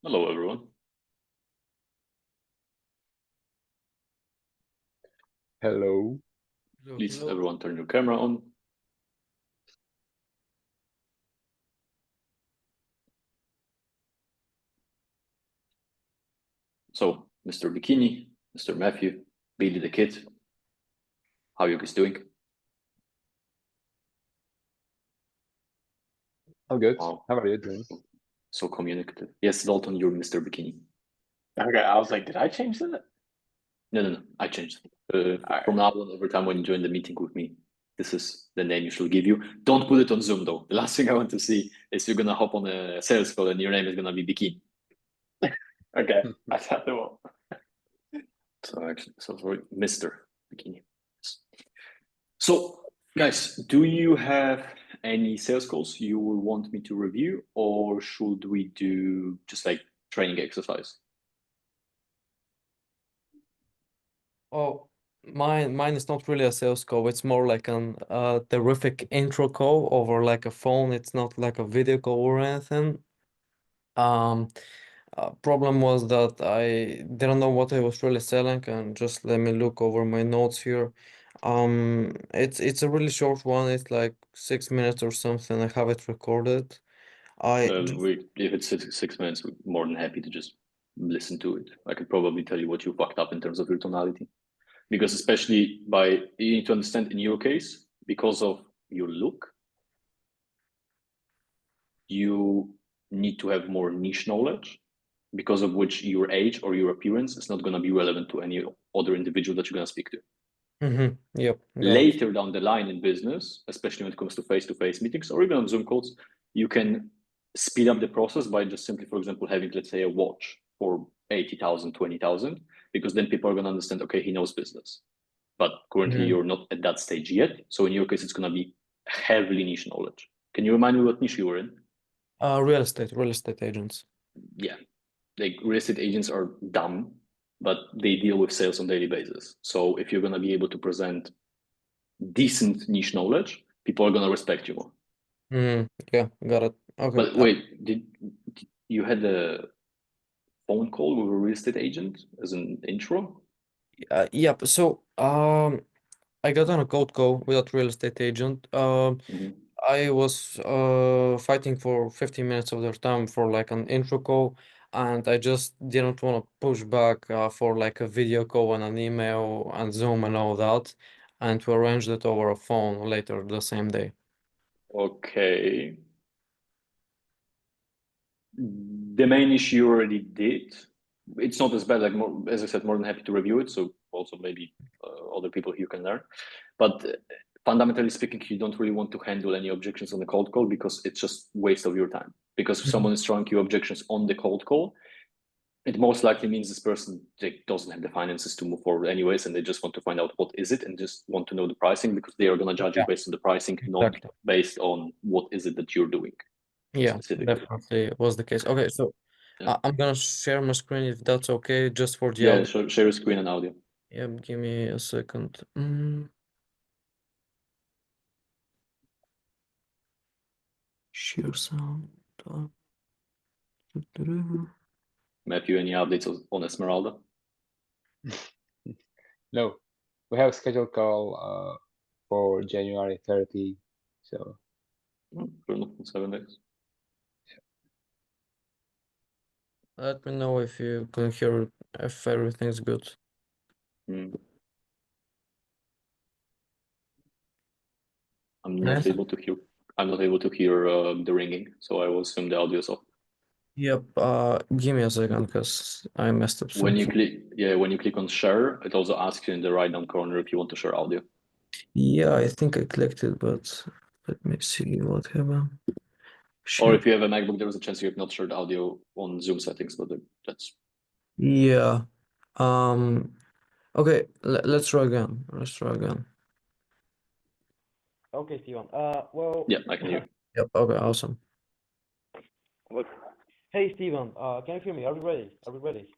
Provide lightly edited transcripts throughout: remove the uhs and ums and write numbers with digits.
Hello, everyone. Hello. Please, Hello. everyone, turn your camera on. So, Mr. Bikini, Mr. Matthew, Billy the Kid, how are you guys doing? I'm good. Wow, How are you doing? so communicative. Yes, Dalton, you're Mr. Bikini. Okay, I was like, did I change that? No, I changed. Alright. From now on, every time when you join the meeting with me, this is the name you should give you. Don't put it on Zoom, though. The last thing I want to see is you're gonna hop on a sales call and your name is gonna be Bikini. Okay, I thought the one. So sorry, Mr. Bikini. So, guys, do you have any sales calls you will want me to review, or should we do just like training exercise? Oh, mine is not really a sales call. It's more like an terrific intro call over like a phone. It's not like a video call or anything. Problem was that I didn't know what I was really selling, and just let me look over my notes here. It's a really short one. It's like 6 minutes or something. I have it recorded. I just If it's 6 minutes, we're more than happy to just listen to it. I could probably tell you what you fucked up in terms of your tonality, because especially you need to understand in your case, because of your look, you need to have more niche knowledge, because of which your age or your appearance is not going to be relevant to any other individual that you're going to speak to. Yep, got it. Later down the line in business, especially when it comes to face-to-face meetings or even on Zoom calls, you can speed up the process by just simply, for example, having, let's say, a watch for 80,000, 20,000, because then people are going to understand, okay, he knows business. But currently you're not at that stage yet. So in your case, it's going to be heavily niche knowledge. Can you remind me what niche you were in? Real estate agents. Yeah, like real estate agents are dumb, but they deal with sales on daily basis. So if you're going to be able to present decent niche knowledge, people are going to respect you more. Yeah, got it. Okay. But wait, did you had a phone call with a real estate agent as an intro? Yep. So, I got on a cold call with that real estate agent. I was fighting for 15 minutes of their time for like an intro call, and I just didn't want to push back for like a video call and an email and Zoom and all that, and we arranged it over a phone later the same day. Okay. The main issue you already did. It's not as bad. Like more, as I said, more than happy to review it. So also maybe other people here can learn. But fundamentally speaking, you don't really want to handle any objections on the cold call because it's just waste of your time. Because if someone is throwing you objections on the cold call, it most likely means this person doesn't have the finances to move forward anyways, and they just want to find out what is it and just want to know the pricing because they are going to judge you based on the pricing, not Exactly. based on what is it that you're doing. Yeah, specifically. definitely was the case. Okay, so Yeah. I'm gonna share my screen if that's okay, just for the Yeah, audio. share screen and audio. Yeah, give me a second. Share sound. Matthew, any updates on Esmeralda? No, we have a scheduled call for January 30. So Fair enough, 7 days. Let me know if you can hear if everything's good. I'm not able to hear. I'm not able to hear the ringing, so I will assume the audio is off. Yep. Give me a second because I messed up When you something. when you click on share, it also asks you in the right down corner if you want to share audio. Yeah, I think I clicked it, but let me see what happened. Or if you have a MacBook, there is a chance you have not shared audio on Zoom settings, but that's Yeah. Okay, let's try again. Let's try again. Okay, Steven. Well. yeah, I can hear. Yep. Okay. Awesome. Look. Hey, Steven. Can you hear me? Are we ready? Are we ready?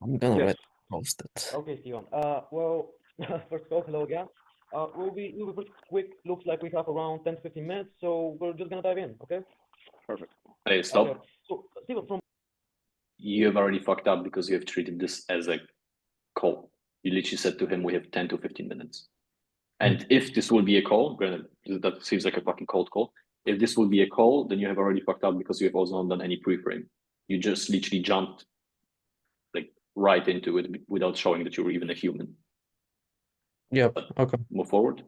I'm gonna Yes. post it. Okay, Steven. Well, first of all, hello again. We'll be pretty quick. Looks like we have around 10 to 15 minutes, so we're just gonna dive in. Okay. Perfect. Hey, stop. Okay. So, Steven, from you have already fucked up because you have treated this as a call. You literally said to him, we have 10 to 15 minutes. And if this will be a call, granted, that seems like a fucking cold call. If this will be a call, then you have already fucked up because you have also not done any pre-frame. You just literally jumped like right into it without showing that you were even a human. Yep. But Okay. move forward.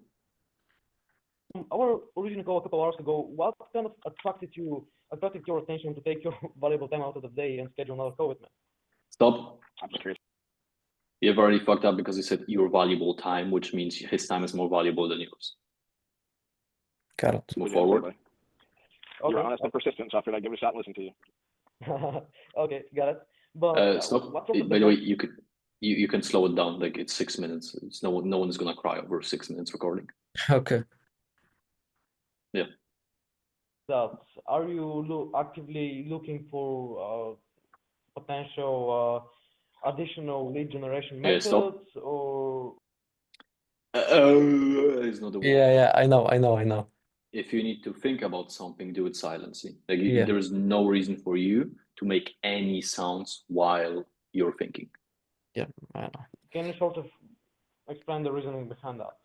Our original call a couple hours ago, what kind of attracted your attention to take your valuable time out of the day and schedule another call with me? Stop. I'm curious. You have already fucked up because you said your valuable time, which means his time is more valuable than yours. Got it. Move forward. Okay. Okay. You're honest and persistent, so I figured I'd give it a shot and listen to you. Okay, got it. But Stop. what sort of By the way, you can slow it down. Like it's 6 minutes. It's no one's gonna cry over 6 minutes recording. Okay. Yeah. that are you actively looking for potential additional lead generation Yeah, methods stop. or It's not a word. Yeah, I know. If you need to think about something, do it silently. Like Yeah. there is no reason for you to make any sounds while you're thinking. Yeah, I know. can you sort of explain the reasoning behind that?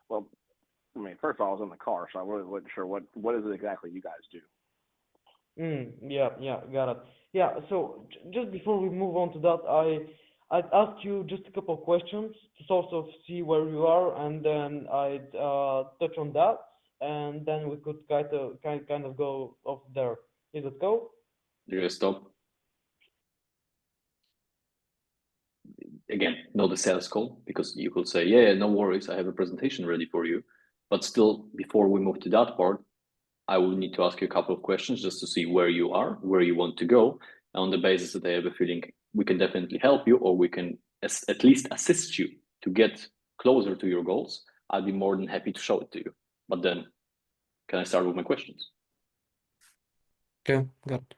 Well, I mean, first of all, I was in the car, so I really wasn't sure what is it exactly you guys do. Yeah, got it. Yeah, so just before we move on to that, I'd ask you just a couple of questions to sort of see where you are, and then I'd touch on that, and then we could kind of go off there. Is it go? You're gonna stop. Again, not a sales call, because you could say, yeah, no worries, I have a presentation ready for you. But still, before we move to that part, I will need to ask you a couple of questions just to see where you are, where you want to go. And on the basis that I have a feeling we can definitely help you, or we can at least assist you to get closer to your goals, I'd be more than happy to show it to you. But then, can I start with my questions? Okay, got it.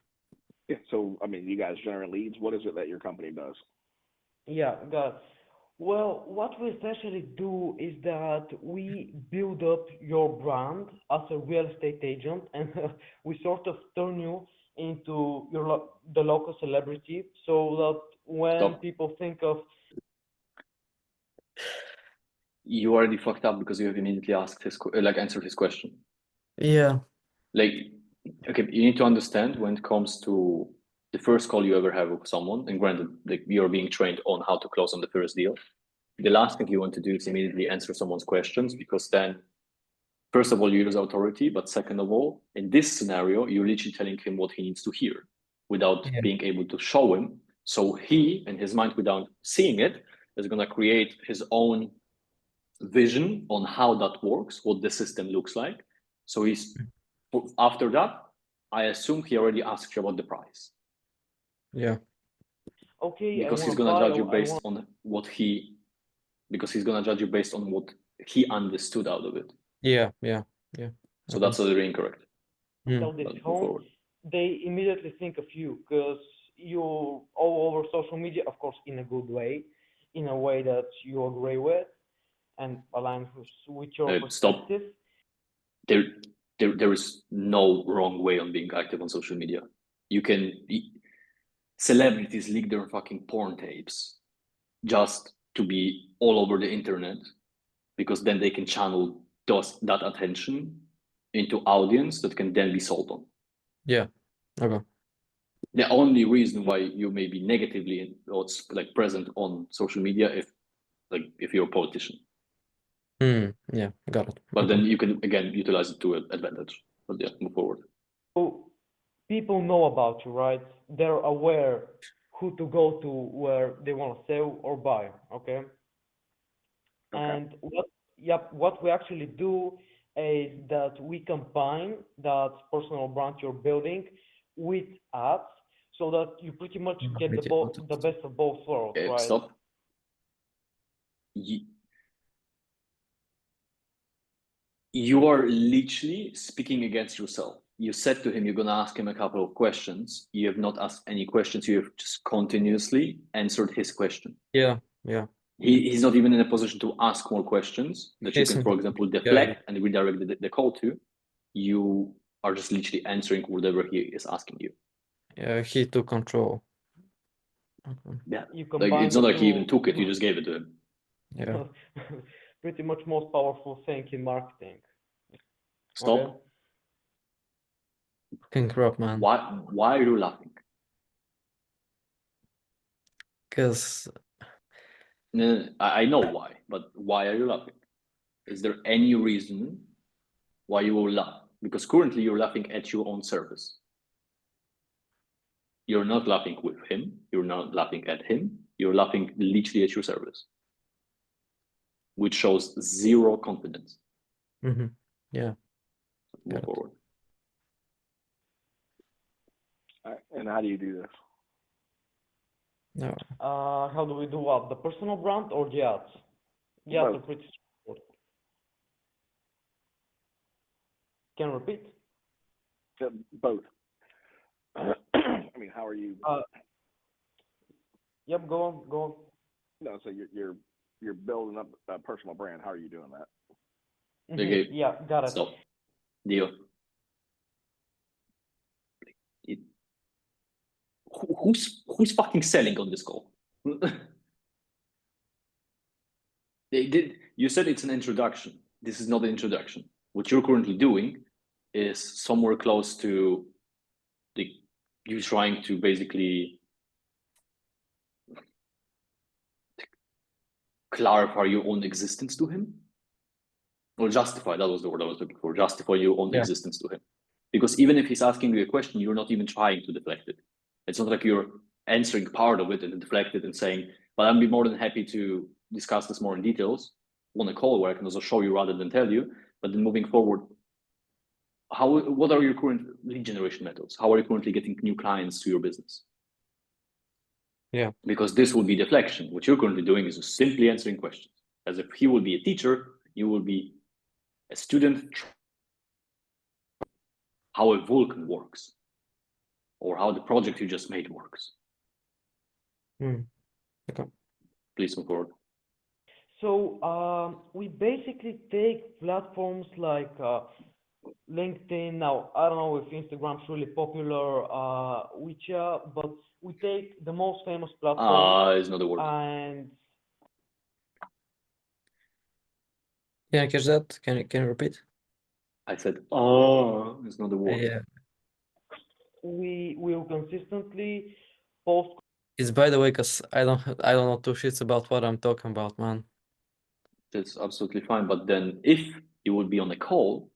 Yeah. So, I mean, you guys generate leads. What is it that your company does? Yeah, got it. Well, what we essentially do is that we build up your brand as a real estate agent, and we sort of turn you into the local celebrity, so that when Stop. people think of You already fucked up because you have immediately asked answered his question. Yeah. Like, okay, you need to understand when it comes to the first call you ever have with someone, and granted, like you're being trained on how to close on the first deal. The last thing you want to do is immediately answer someone's questions, because then, first of all, you lose authority, but second of all, in this scenario, you're literally telling him what he needs to hear without being able to show him. So he, in his mind, without seeing it, is going to create his own vision on how that works, what the system looks like. So after that, I assume he already asked you about the price. Yeah. okay, Because he's going to judge you based on what he understood out of it. Yeah. So that's a little incorrect. sell this home, they immediately think of you because you're all over social media, of course, in a good way, in a way that you agree with and align with your perspective. Stop. There is no wrong way on being active on social media. Celebrities leak their fucking porn tapes just to be all over the internet, because then they can channel that attention into audience that can then be sold on. Yeah. Okay. The only reason why you may be negatively present on social media if you're a politician. Yeah, got it. But then you can again utilize it to advantage. But yeah, move forward. So people know about you, right? They're aware who to go to where they want to sell or buy, okay? And what we actually do is that we combine that personal brand you're building with ads, so that you pretty much get the best of both worlds, right? Stop. You are literally speaking against yourself. You said to him you're going to ask him a couple of questions. You have not asked any questions. You have just continuously answered his question. Yeah. He's not even in a position to ask more questions that you can, for example, deflect and redirect the call to. You are just literally answering whatever he is asking you. he took control. Okay. Yeah. You Like combine it's not the like he even two. took it, you just gave it to him. Yeah. Pretty much most powerful thing in marketing. Stop. Okay. Fucking crap, man. Why are you laughing? Because No, I know why, but why are you laughing? Is there any reason why you will laugh? Because currently you're laughing at your own service. You're not laughing with him. You're not laughing at him. You're laughing literally at your service, which shows zero confidence. yeah. Move Got it. forward. All right, and how do you do this? No. How do we do what? The personal brand or the ads? The ads are Both. pretty straightforward. Can you repeat? Both. I mean, how are you? Yep, go on, go on. No, so you're building up a personal brand. How are you doing that? Okay. Yeah, got it. Stop. Dio. Who's fucking selling on this call? You said it's an introduction. This is not an introduction. What you're currently doing is somewhere close to you trying to basically clarify your own existence to him, or justify. That was the word I was looking for. Justify your own existence to him, because even if he's asking you a question, you're not even trying to deflect it. It's not like you're answering part of it and deflect it and saying, "But I'd be more than happy to discuss this more in details on a call where I can also show you rather than tell you." But then moving forward, what are your current lead generation methods? How are you currently getting new clients to your business? Yeah. Because this will be deflection. What you're currently doing is just simply answering questions. As if he will be a teacher, you will be a student. How a Vulcan works, or how the project you just made works. Okay. Please move forward. So we basically take platforms like LinkedIn. Now, I don't know if Instagram's really popular, but we take the most famous platforms Is not a word. and Can you catch that? Can you repeat? I said, it's not a word. Yeah. we will consistently post. It's by the way, because I don't know two shits about what I'm talking about, man. That's absolutely fine. But then if you would be on a call,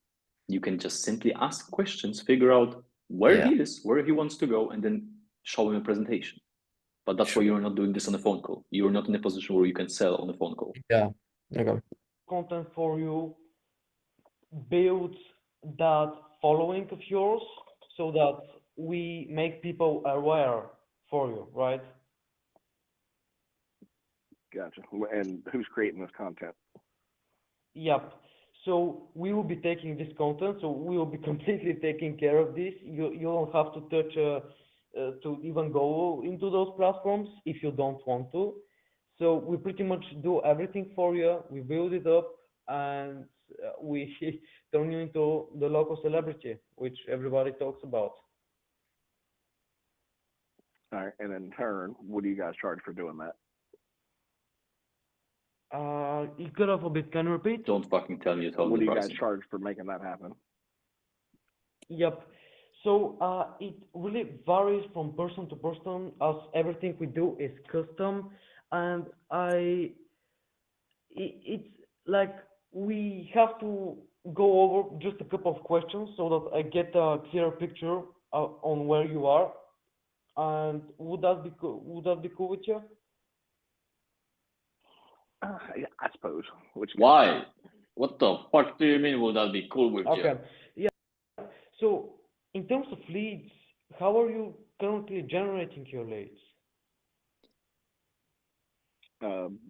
you can just simply ask questions, figure out where he is, where he wants to go, and then show him a presentation. But that's why you're not doing this on a phone call. You're not in a position where you can sell on a phone call. Yeah. Okay. Content for you, build that following of yours so that we make people aware for you, right? Gotcha. And who's creating this content? Yep. So we will be taking this content, so we will be completely taking care of this. You don't have to touch to even go into those platforms if you don't want to. So we pretty much do everything for you. We build it up and we turn you into the local celebrity, which everybody talks about. All right. And in turn, what do you guys charge for doing that? You cut off a bit. Can you repeat? Don't fucking tell me What do you guys charge for making that happen? Yep. So it really varies from person to person, as everything we do is custom, and it's like we have to go over just a couple of questions so that I get a clearer picture on where you are. And would that be cool? Would that be cool with you? Yeah, I suppose. Why? What the fuck do you mean? Would that be cool with you? Okay. Yeah. So in terms of leads, how are you currently generating your leads?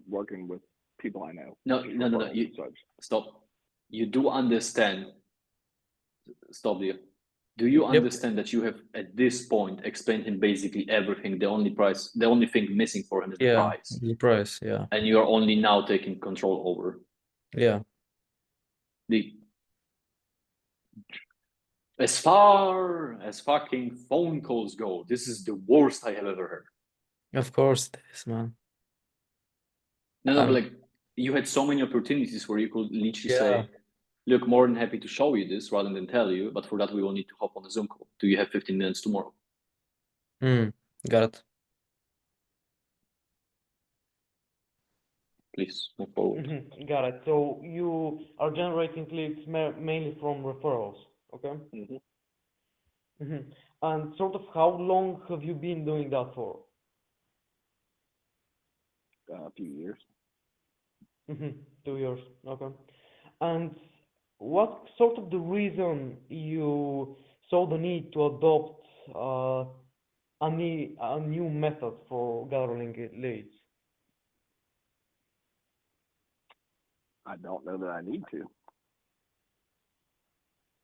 Working with people I know. No. Stop. You do understand. Stop there. Do you understand that you have at this point explained him basically everything? The only thing missing for him is the price. The price, yeah. And you are only now taking control over. Yeah. As far as fucking phone calls go, this is the worst I have ever heard. Of course it is, man. No, but like you had so many opportunities where you could literally Yeah. say, look, more than happy to show you this rather than tell you, but for that we will need to hop on a Zoom call. Do you have 15 minutes tomorrow? Got it. Please move forward. Got it. So you are generating leads mainly from referrals, okay? And sort of how long have you been doing that for? A few years. 2 years, okay. And what sort of the reason you saw the need to adopt a new method for gathering leads? I don't know that I need to.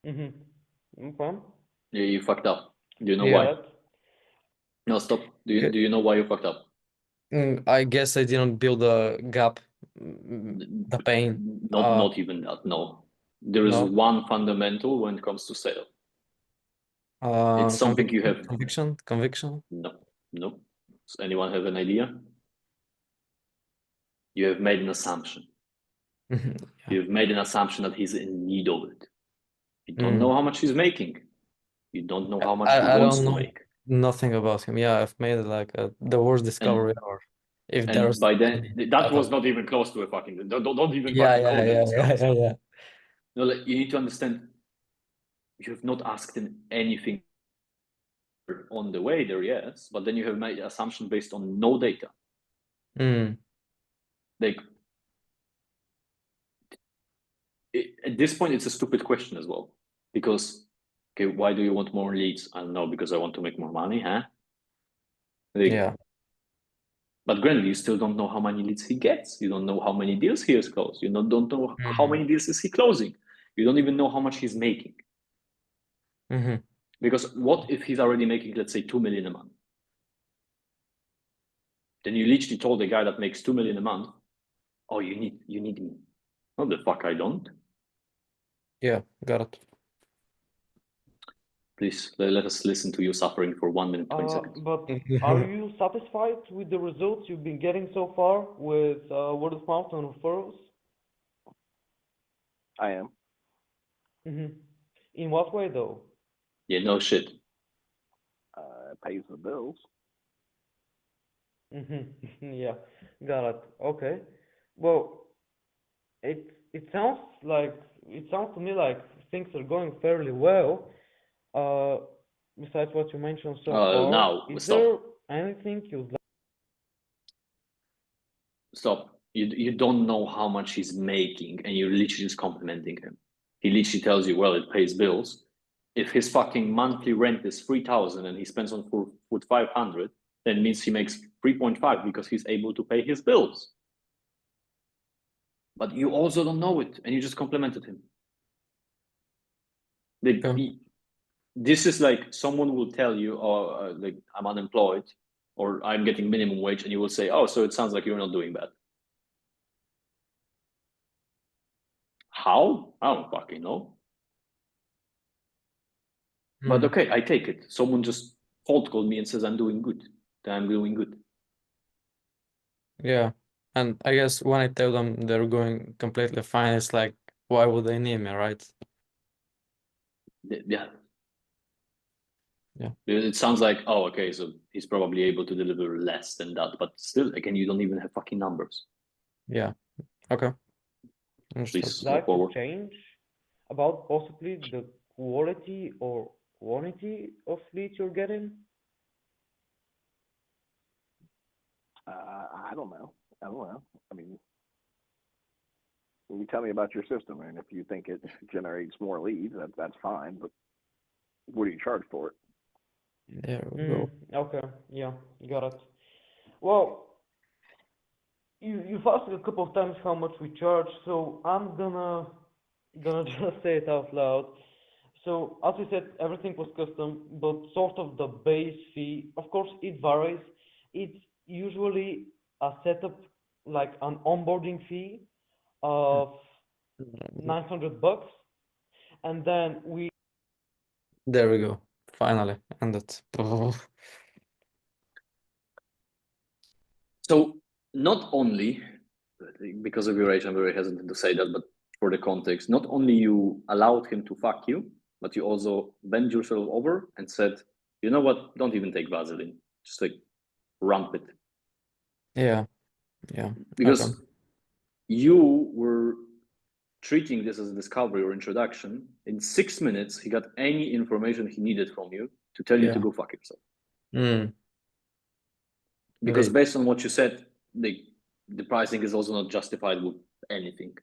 Okay. Yeah, you fucked up. Do you know Yeah. why? No, stop. Do you know why you fucked up? I guess I didn't build a gap, the pain. Not even that. No, there is No. one fundamental when it comes to sale. It's something you have. Conviction. No. Does anyone have an idea? You have made an assumption. Yeah. You've made an assumption that he's in need of it. You don't know how much he's making. You don't know how much he I wants don't to know make. nothing about him. Yeah, I've made like the worst discovery ever. If And there's by then, any that type was of- not even close to a fucking. Don't even yeah, fucking yeah, call it yeah, a discovery. yeah. No, like, you need to understand. You have not asked him anything on the way there, yes, but then you have made an assumption based on no data. Like at this point, it's a stupid question as well, because okay, why do you want more leads? I don't know, because I want to make more money, huh? Like, Yeah. But granted, you still don't know how many leads he gets. You don't know how many deals he has closed. You don't know how many deals is he closing. You don't even know how much he's making. Because what if he's already making, let's say, 2 million a month? Then you literally told the guy that makes 2 million a month, oh, you need me. No, the fuck I don't. Yeah, got it. Please let us listen to you suffering for 1 minute 20 seconds. But are you satisfied with the results you've been getting so far with word of mouth and referrals? I am. In what way, though? Yeah, no shit. It pays the bills. Yeah, got it. Okay. Well, it sounds to me like things are going fairly well. Besides what you mentioned so far, now, is stop. there anything you'd like? Stop. You don't know how much he's making, and you're literally just complimenting him. He literally tells you, well, it pays bills. If his fucking monthly rent is 3,000 and he spends on food 500, then it means he makes 3.5 because he's able to pay his bills. But you also don't know it, and you just complimented him. This is like someone will tell you, oh, like I'm unemployed or I'm getting minimum wage, and you will say, oh, so it sounds like you're not doing bad. How? I don't fucking know. But okay, I take it. Someone just cold called me and says I'm doing good. Then I'm doing good. Yeah. And I guess when I tell them they're going completely fine, it's like, why would they need me, right? Yeah. Yeah. It sounds like, oh, okay, so he's probably able to deliver less than that. But still, again, you don't even have fucking numbers. Yeah. Okay. Understood. Please Like move to forward. change about possibly the quality or quantity of leads you're getting? I don't know. I mean, you tell me about your system, and if you think it generates more leads, that's fine. But what do you charge for it? There we go. Okay, yeah, got it. Well, you've asked a couple of times how much we charge, so I'm gonna just say it out loud. So as we said, everything was custom, but sort of the base fee, of course, it varies. It's usually a setup, like an onboarding fee of $900, and then we There we go. Finally ended. So not only, because of your age, I'm very hesitant to say that, but for the context, not only you allowed him to fuck you, but you also bent yourself over and said, you know what, don't even take Vaseline. Just like rump it. Yeah. Yeah. Because Okay. you were treating this as a discovery or introduction. In 6 minutes, he got any information he needed from you to tell you to Yeah. go fuck yourself. Mm. Because Indeed. based on what you said, the pricing is also not justified with anything.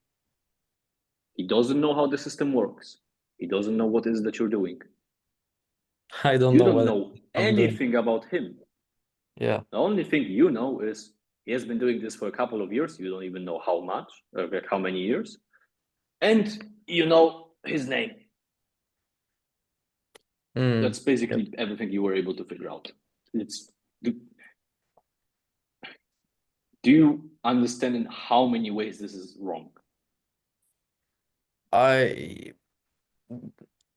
He doesn't know how the system works. He doesn't know what it is that you're doing. I don't You know don't what know I'm doing. anything about him. Yeah. The only thing you know is he has been doing this for a couple of years. You don't even know how much, like how many years. And you know his name. Mm. That's basically everything you were able to figure out. Do you understand in how many ways this is wrong?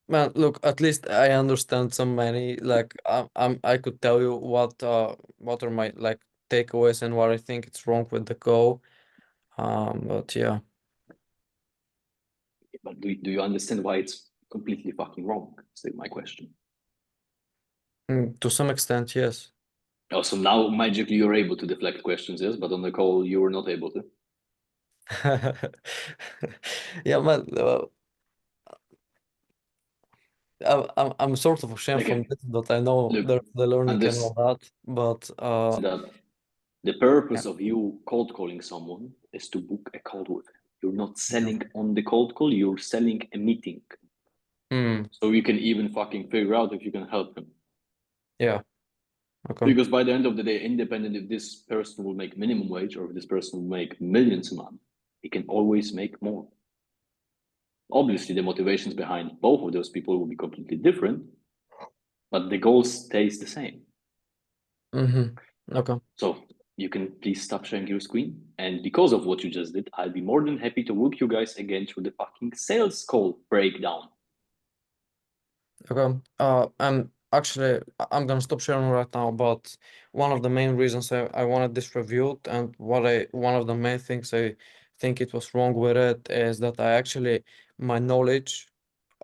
Man, look, at least I understand so many. Like, I could tell you what are my like takeaways and what I think it's wrong with the call. But yeah. But do you understand why it's completely fucking wrong? Is my question. To some extent, yes. Oh, so now magically you're able to deflect questions, yes, but on the call you were not able to. Yeah, man. I'm sort of ashamed Okay. from this, but I know Look, there's the learning and this all that. But that the purpose of you cold calling someone is to book a call with him. You're not selling on the cold call, you're selling a meeting. So you can even fucking figure out if you can help him. Yeah. Okay. Because by the end of the day, independent if this person will make minimum wage or if this person will make millions a month, he can always make more. Obviously, the motivations behind both of those people will be completely different, but the goal stays the same. Okay. So you can please stop sharing your screen. And because of what you just did, I'll be more than happy to walk you guys again through the fucking sales call breakdown. Okay. Actually, I'm gonna stop sharing right now, but one of the main reasons I wanted this reviewed and one of the main things I think it was wrong with it is that my knowledge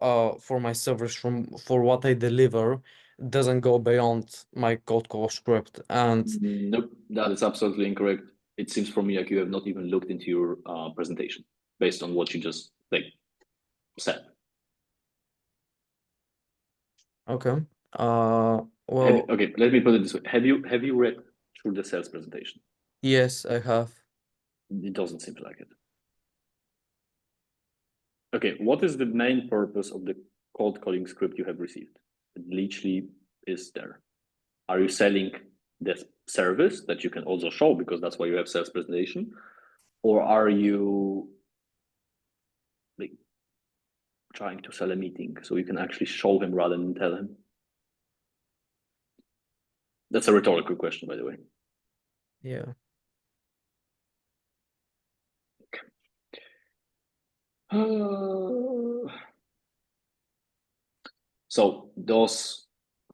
for my service for what I deliver doesn't go beyond my cold call script. And Nope, that is absolutely incorrect. It seems for me like you have not even looked into your presentation based on what you just said. okay. Well, Okay, let me put it this way. Have you read through the sales presentation? yes, I have. It doesn't seem like it. Okay, what is the main purpose of the cold calling script you have received? It literally is there. Are you selling the service that you can also show because that's why you have sales presentation? Or are you trying to sell a meeting so you can actually show him rather than tell him? That's a rhetorical question, by the way. Yeah. So those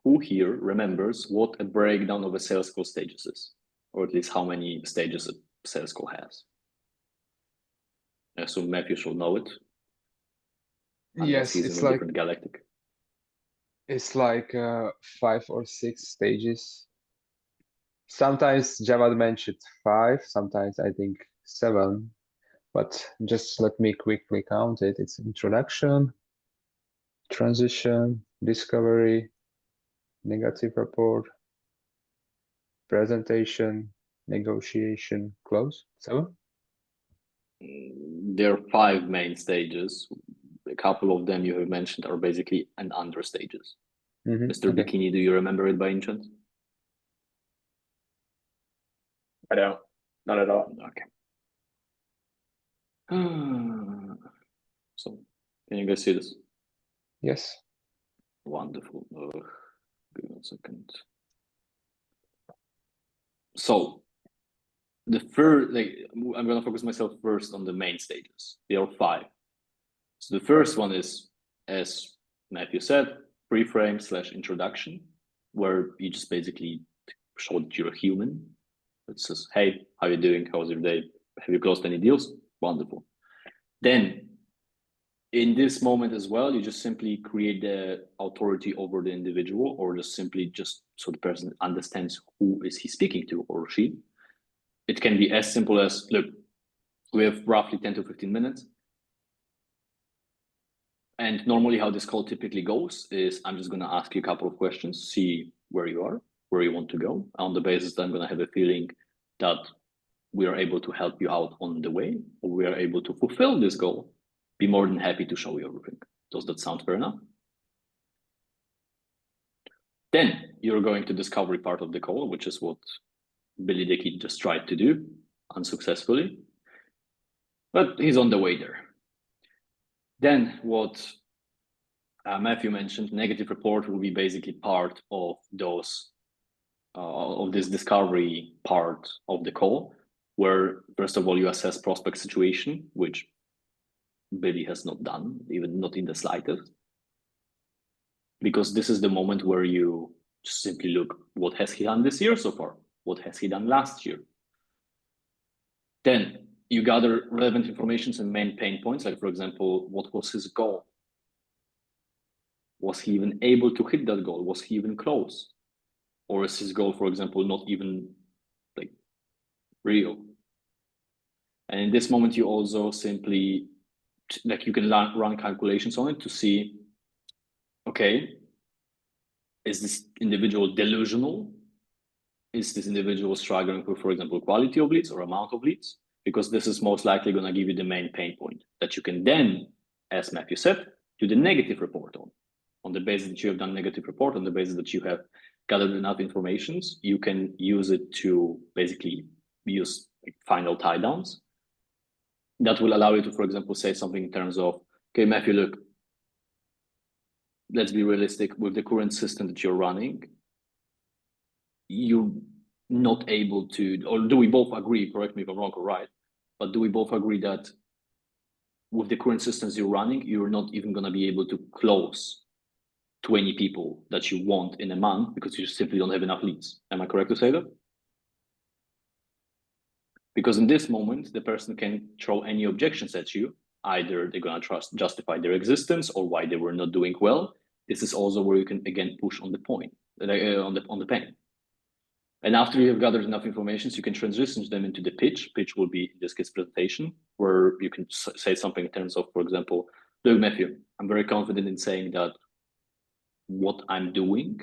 who here remembers what a breakdown of a sales call stages is, or at least how many stages a sales call has? So Matthew should know it. Unless he's in a different galactic. It's like 5 or 6 stages. Sometimes Javad mentioned 5, sometimes I think 7, but just let me quickly count it. It's introduction, transition, discovery, negative report, presentation, negotiation, close. 7? There are 5 main stages. A couple of them you have mentioned are basically and under stages. Mr. Okay. Bikini, do you remember it by any chance? I don't. Not at all. Okay. So, can you guys see this? Yes. Wonderful. Give me 1 second. So, the first, I'm gonna focus myself first on the main stages. There are 5. So the first one is, as Matthew said, pre-frame / introduction, where you just basically show that you're a human. It says, hey, how are you doing? How's your day? Have you closed any deals? Wonderful. Then in this moment as well, you just simply create the authority over the individual, or just simply so the person understands who is he speaking to, or she. It can be as simple as, look, we have roughly 10 to 15 minutes. And normally how this call typically goes is I'm just going to ask you a couple of questions, see where you are, where you want to go. On the basis that I'm going to have a feeling that we are able to help you out on the way, or we are able to fulfill this goal, be more than happy to show you everything. Does that sound fair enough? Then you're going to discovery part of the call, which is what Billy the Kid just tried to do unsuccessfully, but he's on the way there. Then what Matthew mentioned, negative report will be basically part of those of this discovery part of the call, where first of all you assess prospect situation, which Billy has not done, even not in the slightest, because this is the moment where you just simply look, what has he done this year so far? What has he done last year? Then you gather relevant information and main pain points, like for example, what was his goal? Was he even able to hit that goal? Was he even close? Or is his goal, for example, not even like real? And in this moment, you also simply, like you can run calculations on it to see, okay, is this individual delusional? Is this individual struggling with, for example, quality of leads or amount of leads? Because this is most likely going to give you the main pain point that you can then, as Matthew said, do the negative report on. On the basis that you have done negative report, on the basis that you have gathered enough information, you can use it to basically use like final tie downs. That will allow you to, for example, say something in terms of, okay, Matthew, look, let's be realistic with the current system that you're running. You're not able to, or do we both agree, correct me if I'm wrong or right, but do we both agree that with the current systems you're running, you're not even going to be able to close 20 people that you want in a month because you simply don't have enough leads? Am I correct to say that? Because in this moment, the person can throw any objections at you. Either they're going to justify their existence or why they were not doing well. This is also where you can again push on the point, on the pain. And after you have gathered enough information, so you can transition them into the pitch. Pitch will be, in this case, presentation, where you can say something in terms of, for example, look, Matthew, I'm very confident in saying that what I'm doing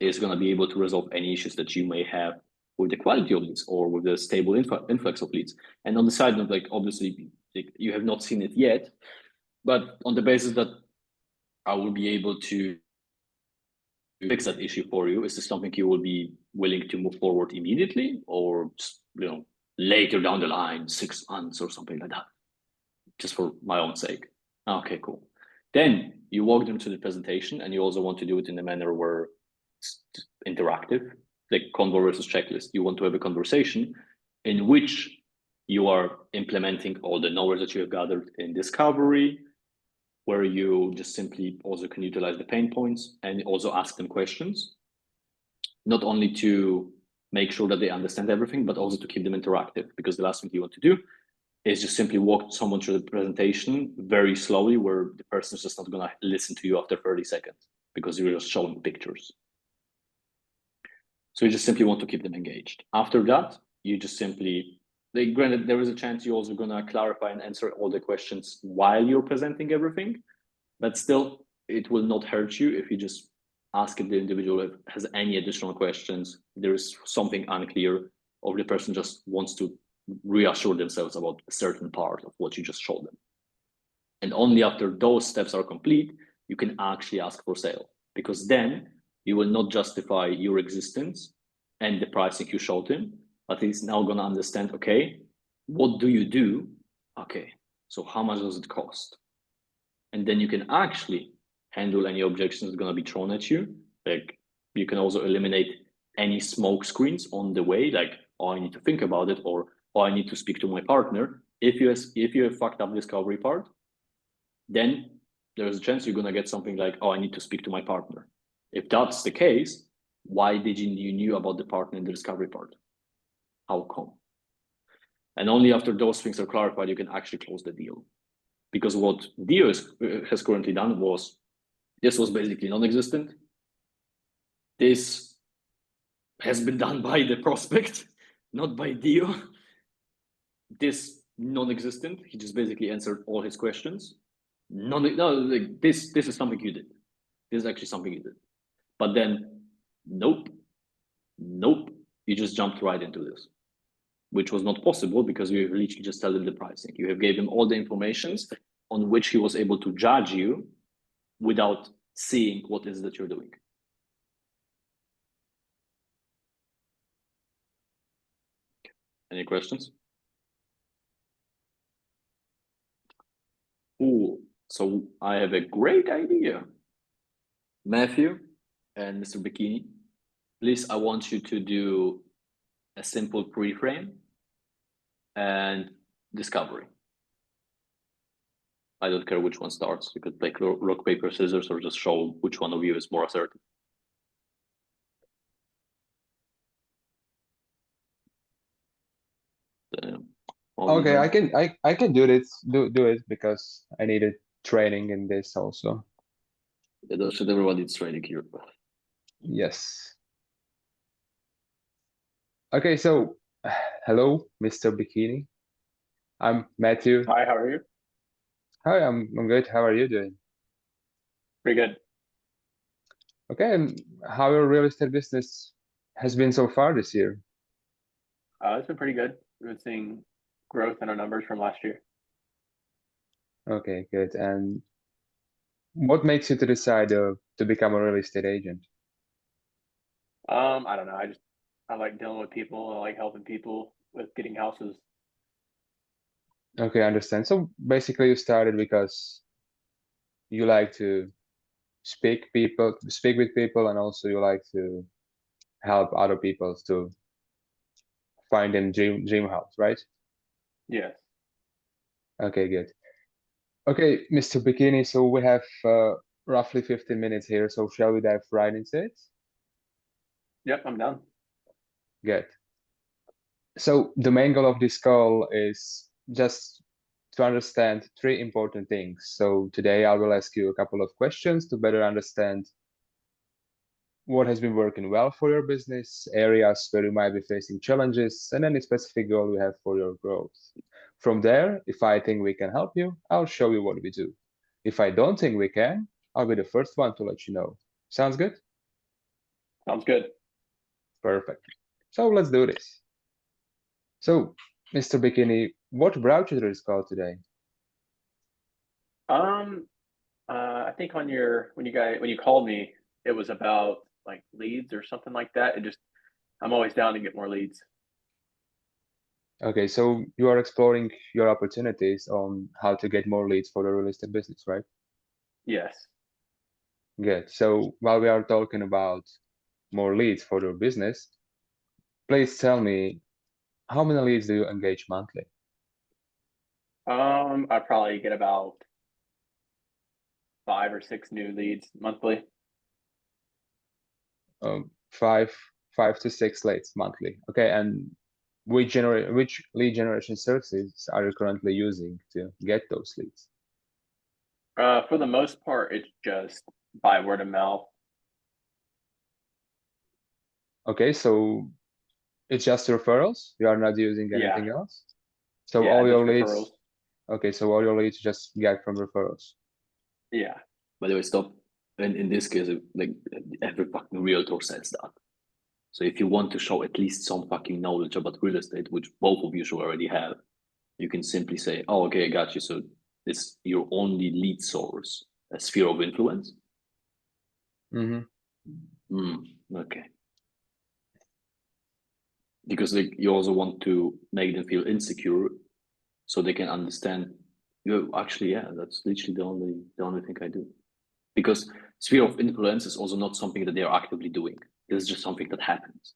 is going to be able to resolve any issues that you may have with the quality of leads or with the stable influx of leads. And on the side note, like obviously you have not seen it yet, but on the basis that I will be able to fix that issue for you, is this something you will be willing to move forward immediately, or just, later down the line, 6 months or something like that, just for my own sake? Okay, cool. Then you walk them to the presentation, and you also want to do it in a manner where it's interactive, like convo versus checklist. You want to have a conversation in which you are implementing all the knowledge that you have gathered in discovery, where you just simply also can utilize the pain points and also ask them questions, not only to make sure that they understand everything, but also to keep them interactive. Because the last thing you want to do is just simply walk someone through the presentation very slowly, where the person is just not going to listen to you after 30 seconds because you're just showing pictures. So you just simply want to keep them engaged. After that, you just simply, granted, there is a chance you're also going to clarify and answer all the questions while you're presenting everything, but still, it will not hurt you if you just ask if the individual has any additional questions, there is something unclear, or the person just wants to reassure themselves about a certain part of what you just showed them. And only after those steps are complete, you can actually ask for sale, because then you will not justify your existence and the pricing you showed him, but he's now going to understand, okay, what do you do? Okay, so how much does it cost? And then you can actually handle any objections going to be thrown at you. Like, you can also eliminate any smoke screens on the way, like, oh, I need to think about it, or oh, I need to speak to my partner. If you have fucked up discovery part, then there's a chance you're gonna get something like, oh, I need to speak to my partner. If that's the case, why didn't you knew about the partner in the discovery part? How come? And only after those things are clarified, you can actually close the deal. Because what Dio has currently done was, this was basically non-existent. This has been done by the prospect, not by Dio. This non-existent, he just basically answered all his questions. No, like this is something you did. This is actually something you did. But then, nope, you just jumped right into this, which was not possible because you literally just tell him the pricing. You have gave him all the informations on which he was able to judge you without seeing what is that you're doing. Any questions? Cool. So I have a great idea. Matthew and Mr. Bikini, please, I want you to do a simple pre-frame and discovery. I don't care which one starts. You could play rock, paper, scissors, or just show which one of you is more assertive. Okay, I can do this. Do it because I needed training in this also. Should everybody needs training here? Yes. Okay, so hello, Mr. Bikini. I'm Matthew. Hi, how are you? Hi, I'm good. How are you doing? Pretty good. Okay, and how your real estate business has been so far this year? It's been pretty good. We've been seeing growth in our numbers from last year. Okay, good. And what makes you to decide to become a real estate agent? I don't know. I like dealing with people. I like helping people with getting houses. Okay, I understand. So basically you started because you like to speak with people, and also you like to help other people to find them dream house, right? Yes. Okay, good. Okay, Mr. Bikini, so we have roughly 15 minutes here, so shall we dive right into it? Yep, I'm done. Good. So the main goal of this call is just to understand three important things. So today I will ask you a couple of questions to better understand what has been working well for your business, areas where you might be facing challenges, and any specific goal you have for your growth. From there, if I think we can help you, I'll show you what we do. If I don't think we can, I'll be the first one to let you know. Sounds good? Sounds good. Perfect. So let's do this. So, Mr. Bikini, what brought you to this call today? I think when you called me, it was about like leads or something like that. I'm always down to get more leads. Okay, so you are exploring your opportunities on how to get more leads for the real estate business, right? Yes. Good. So while we are talking about more leads for your business, please tell me, how many leads do you engage monthly? I probably get about 5 or 6 new leads monthly. 5 to 6 leads monthly. Okay, and which lead generation services are you currently using to get those leads? For the most part, it's just by word of mouth. Okay, so it's just referrals? You are not using anything else? So yeah, all your just leads, referrals. okay, so all your leads just get from referrals. Yeah. By the way, stop. And in this case, like every fucking realtor says that. So if you want to show at least some fucking knowledge about real estate, which both of you should already have, you can simply say, oh, okay, I got you. So it's your only lead source, a sphere of influence. Okay. Because like, you also want to make them feel insecure so they can understand, actually, yeah, that's literally the only thing I do. Because sphere of influence is also not something that they are actively doing. It's just something that happens.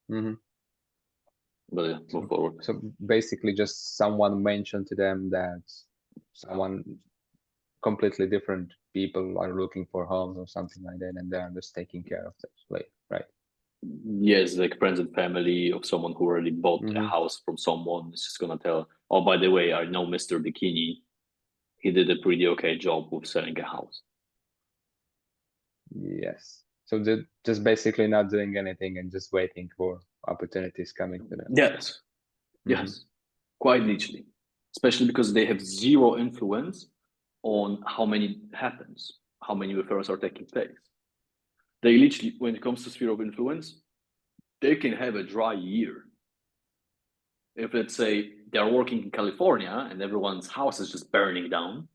But yeah, move forward. So basically just someone mentioned to them that someone completely different people are looking for homes or something like that, and they are just taking care of that later, right? Yes, like friends and family of someone who already bought a house from someone is just gonna tell, oh, by the way, I know Mr. Bikini. He did a pretty okay job with selling a house. Yes. So they're just basically not doing anything and just waiting for opportunities coming to them. Yes. Yes. Quite literally. Especially because they have zero influence on how many happens, how many referrals are taking place. They literally, when it comes to sphere of influence, they can have a dry year. If let's say they're working in California and everyone's house is just burning down,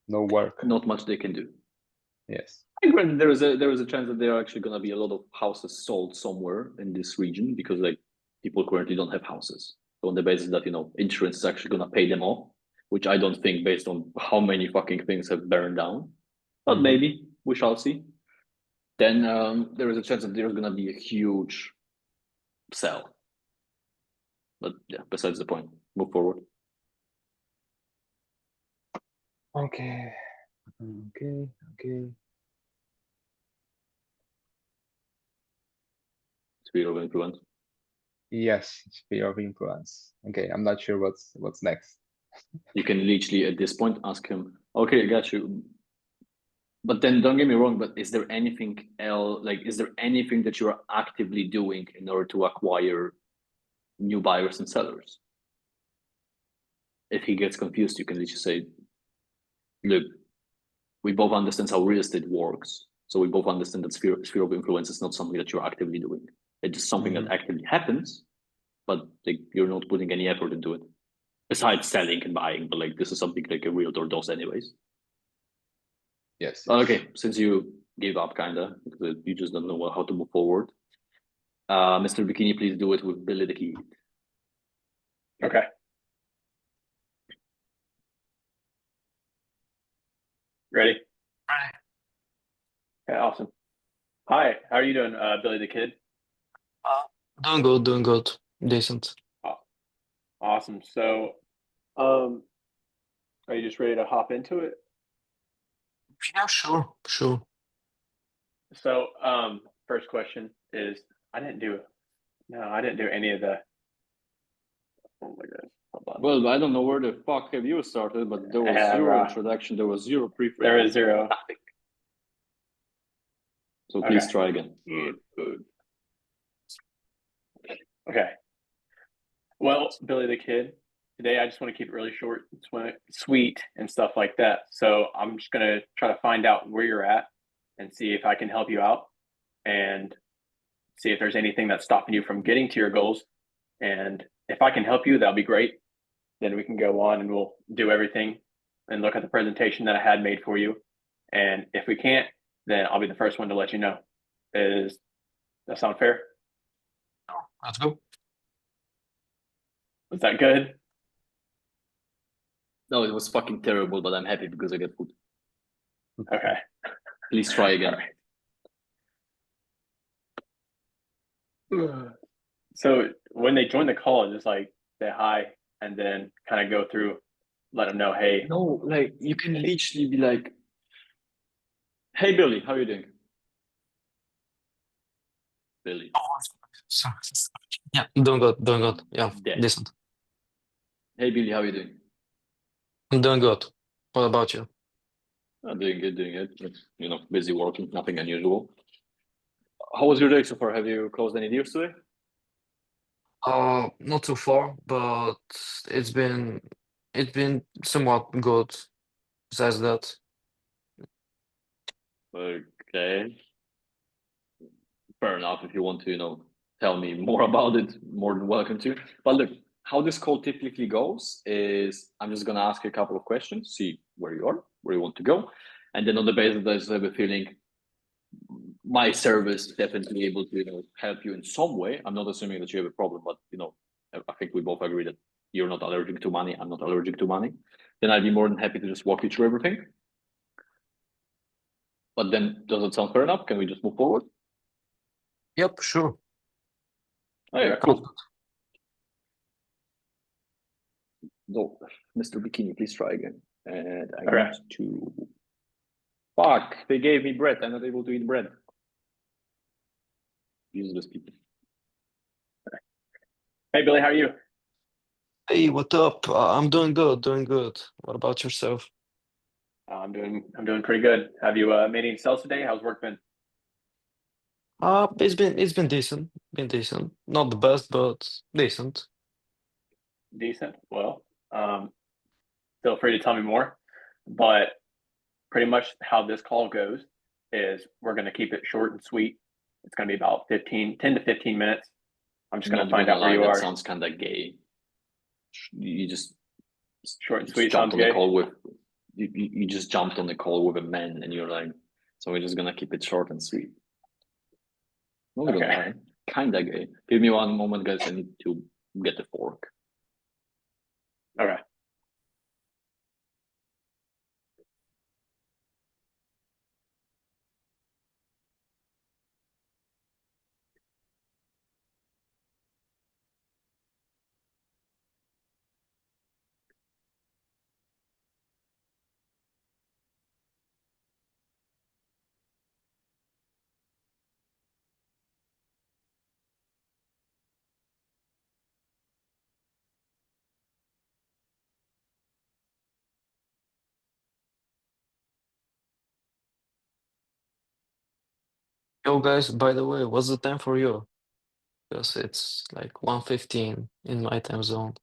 No work. not much they can do. Yes. And granted, there is a chance that there are actually going to be a lot of houses sold somewhere in this region because like people currently don't have houses. So on the basis that insurance is actually going to pay them off, which I don't think based on how many fucking things have burned down, but maybe we shall see. Then there is a chance that there's going to be a huge sell. But yeah, besides the point, move forward. Okay. Sphere of influence. Yes, sphere of influence. Okay, I'm not sure what's next. You can literally at this point ask him, okay, I got you. But then don't get me wrong, but is there anything else, like, is there anything that you're actively doing in order to acquire new buyers and sellers? If he gets confused, you can literally say, look, we both understand how real estate works. So we both understand that sphere of influence is not something that you're actively doing. It's just something that actively happens, but like you're not putting any effort into it. Besides selling and buying, but like this is something like a realtor does anyways. Yes. Okay, since you gave up kinda, because you just don't know how to move forward. Mr. Bikini, please do it with Billy the Kid. Okay. Ready? Right. Okay, awesome. Hi, how are you doing, Billy the Kid? Doing good, decent. Awesome. So, are you just ready to hop into it? Yeah, sure. So, first question is, I didn't do any of the. Oh my goodness, hold on. Well, I don't know where the fuck have you started, but there was Yeah, zero right. introduction, there was zero pre-frame. There is zero. Nothing. So please try again. Good. Okay. Well, Billy the Kid, today I just want to keep it really short, sweet, and stuff like that. So I'm just gonna try to find out where you're at and see if I can help you out, and see if there's anything that's stopping you from getting to your goals. And if I can help you, that'll be great. Then we can go on and we'll do everything and look at the presentation that I had made for you. And if we can't, then I'll be the first one to let you know. Does that sound fair? Let's go. Is that good? No, it was fucking terrible, but I'm happy because I get food. Okay. Please try again. Right. So when they join the call, just like say hi and then kind of go through, let them know, hey. No, like you can literally be like, hey Billy, how are you doing? Billy. Sorry. Yeah, doing good. Yeah, Dead. decent. Hey Billy, how are you doing? I'm doing good. What about you? Doing good. Just, busy working, nothing unusual. How was your day so far? Have you closed any deals today? Not too far, but it's been somewhat good. Besides that, Okay. Fair enough. If you want to, tell me more about it, more than welcome to. But look, how this call typically goes is I'm just gonna ask you a couple of questions, see where you are, where you want to go, and then on the basis of this, I have a feeling my service definitely able to help you in some way. I'm not assuming that you have a problem, but I think we both agree that you're not allergic to money. I'm not allergic to money. Then I'd be more than happy to just walk you through everything. But then, does it sound fair enough? Can we just move forward? yep, sure. Oh, yeah, Yeah. cool. No, Mr. Bikini, please try again. And I Okay. need to. Fuck! They gave me bread. I'm not able to eat bread. Useless people. Hey, Billy, how are you? Hey, what up? I'm doing good, doing good. What about yourself? I'm doing pretty good. Have you made any sales today? How's work been? It's been decent, been decent. Not the best, but decent. Decent. Well, feel free to tell me more. But pretty much how this call goes is we're going to keep it short and sweet. It's going to be about 10 to 15 minutes. I'm just going Not to find gonna out where lie, you that are. sounds kind of gay. You just Short and just sweet jumped sounds on the gay. call with you just jumped on the call with a man, and you're like, so we're just gonna keep it short and sweet. Not gonna Okay. lie, kind of gay. Give me one moment, guys. I need to get the fork. Okay. Yo, guys, by the way, what's the time for you? Because it's like 1:15 in my time zone.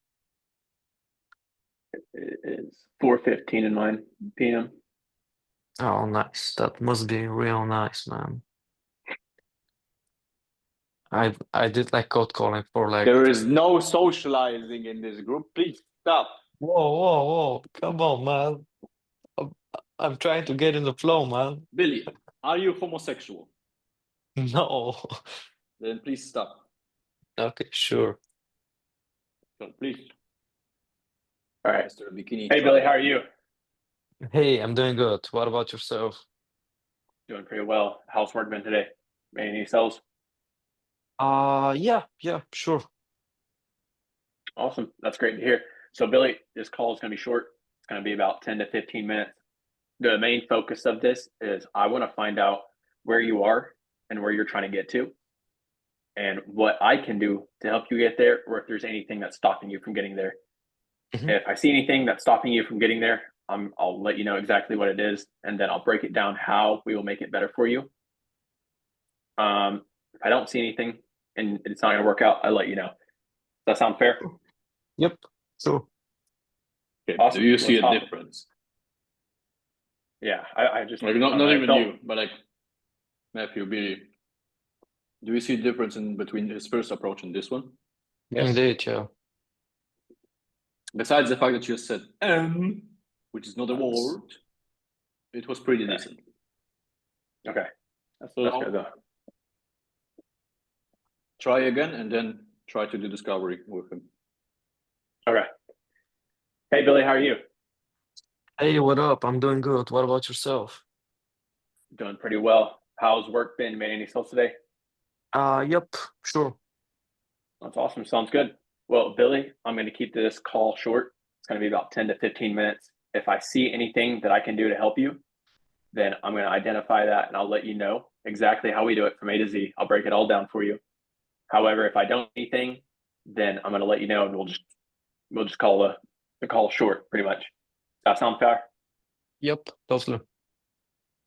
It is 4:15 in mine p.m. Oh, nice. That must be real nice, man. I did like cold calling for like. There is no socializing in this group. Please stop. Whoa, whoa, whoa! Come on, man. I'm, I'm trying to get in the flow, man. Billy, are you homosexual? No. Then please stop. Okay, sure. So please, All right. Mr. Bikini. Hey, Billy, how are you? Hey, I'm doing good. What about yourself? Doing pretty well. How's work been today? Made any sales? Yeah, sure. Awesome. That's great to hear. So, Billy, this call is going to be short. It's going to be about 10 to 15 minutes. The main focus of this is I want to find out where you are and where you're trying to get to, and what I can do to help you get there, or if there's anything that's stopping you from getting there. Mhm. If I see anything that's stopping you from getting there, I'll let you know exactly what it is, and then I'll break it down how we will make it better for you. If I don't see anything and it's not going to work out, I'll let you know. Does that sound fair? Yep, sure. Okay. Awesome. Do you see Let's a hop. difference? Yeah, I just Like I not don't know, I even felt- you, but like Matthew, Billy. Do you see a difference in between his first approach and this one? Yes. Indeed, yeah. Besides the fact that you said which is not a word, it was pretty Okay. decent. Okay. That's So good though. try again and then try to do discovery with him. Okay. Hey, Billy, how are you? Hey, what up? I'm doing good. What about yourself? Doing pretty well. How's work been? Made any sales today? Yep, sure. That's awesome. Sounds good. Well, Billy, I'm going to keep this call short. It's going to be about 10 to 15 minutes. If I see anything that I can do to help you, then I'm going to identify that and I'll let you know exactly how we do it from A to Z. I'll break it all down for you. However, if I don't see anything, then I'm going to let you know and we'll just call the call short pretty much. Does that sound fair? Yep, totally.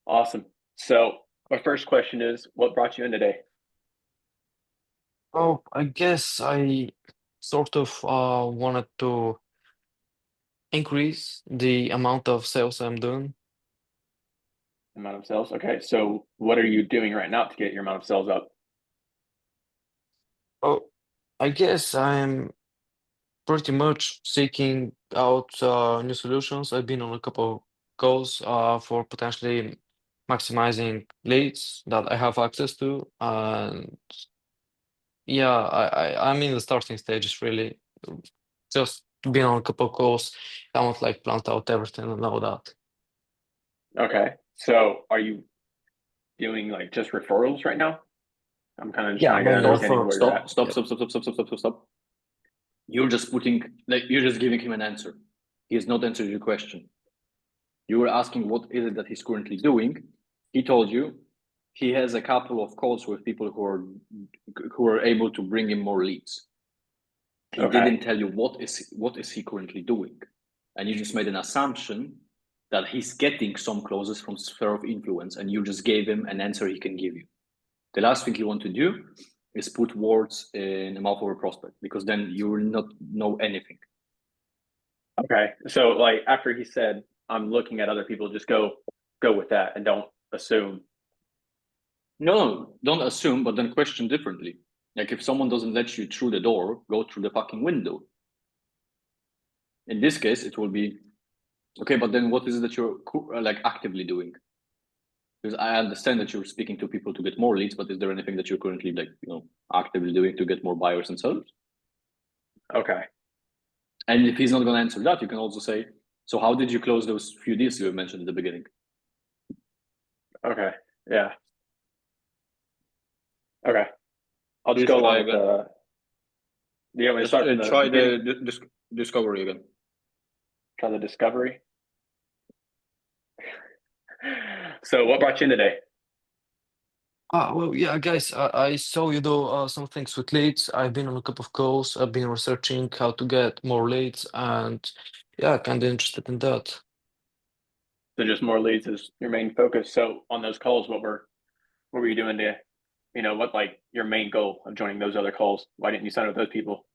Awesome. So my first question is, what brought you in today? Oh, I guess I sort of wanted to increase the amount of sales I'm doing. Amount of sales. Okay. So what are you doing right now to get your amount of sales up? Oh, I guess I'm pretty much seeking out new solutions. I've been on a couple calls for potentially maximizing leads that I have access to. And yeah, I'm in the starting stages really. Just been on a couple calls. I won't like plant out everything and all that. Okay. So are you doing like just referrals right now? I'm kind of just Yeah, trying to get an mainly understanding of referrals. where you're at. Stop. You're just putting, like, you're just giving him an answer. He has not answered your question. You were asking what is it that he's currently doing. He told you he has a couple of calls with people who are able to bring him more leads. He didn't tell you what is he currently doing, and you just made an assumption that he's getting some clauses from sphere of influence, and you just gave him an answer he can give you. The last thing you want to do is put words in the mouth of a prospect, because then you will not know anything. Okay. So like after he said, I'm looking at other people, just go with that and don't assume. No, don't assume, but then question differently. Like if someone doesn't let you through the door, go through the fucking window. In this case, it will be, okay, but then what is it that you're like actively doing? Because I understand that you're speaking to people to get more leads, but is there anything that you're currently like, actively doing to get more buyers and sellers? Okay. And if he's not going to answer that, you can also say, so how did you close those few deals you mentioned at the beginning? Okay. Yeah. Okay. I'll just Please go try along with again. you want me to Just start from the try beginning? the discovery again. Try the discovery. So what brought you in today? Well, yeah, guys, I saw you do some things with leads. I've been on a couple of calls. I've been researching how to get more leads, and yeah, kind of interested in that. So just more leads is your main focus. So on those calls, what were you doing to, what like your main goal of joining those other calls? Why didn't you sign up with those people?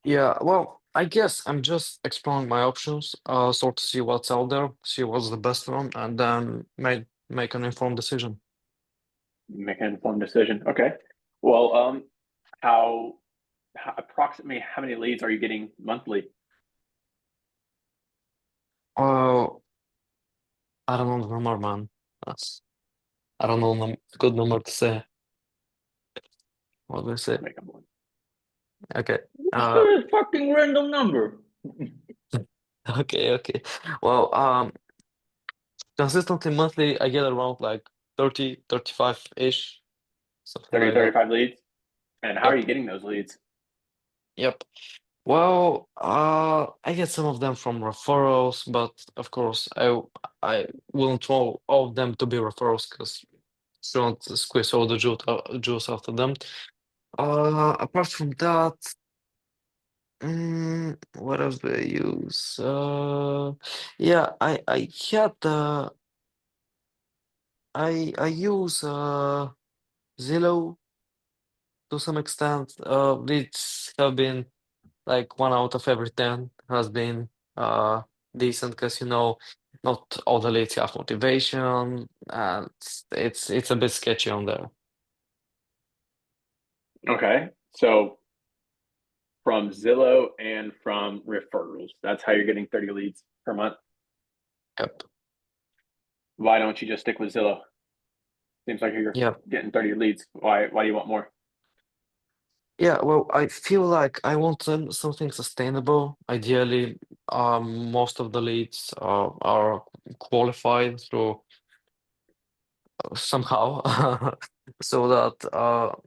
Yeah, well, I guess I'm just exploring my options, sort of see what's out there, see what's the best one, and then make an informed decision. Make an informed decision. Okay. Well, how approximately how many leads are you getting monthly? Oh, I don't know the number, man. I don't know good number to say. What do I say? Make up one. Okay. Just a fucking random number. Okay. Well, consistently monthly, I get around like 30, 35-ish, something 30, like that. 35 leads. And how are you Yep. getting those leads? Yep. Well, I get some of them from referrals, but of course, I wouldn't want all of them to be referrals because don't squeeze all the juice out of them. Apart from that, what else do I use? Yeah, I had I use Zillow to some extent. Leads have been like 1 out of every 10 has been decent because not all the leads have motivation, and it's a bit sketchy on there. Okay. So from Zillow and from referrals, that's how you're getting 30 leads per month. Yep. Why don't you just stick with Zillow? Seems like you're Yeah. getting 30 leads. Why do you want more? Yeah, well, I feel like I want something sustainable. Ideally, most of the leads are qualified through somehow, so that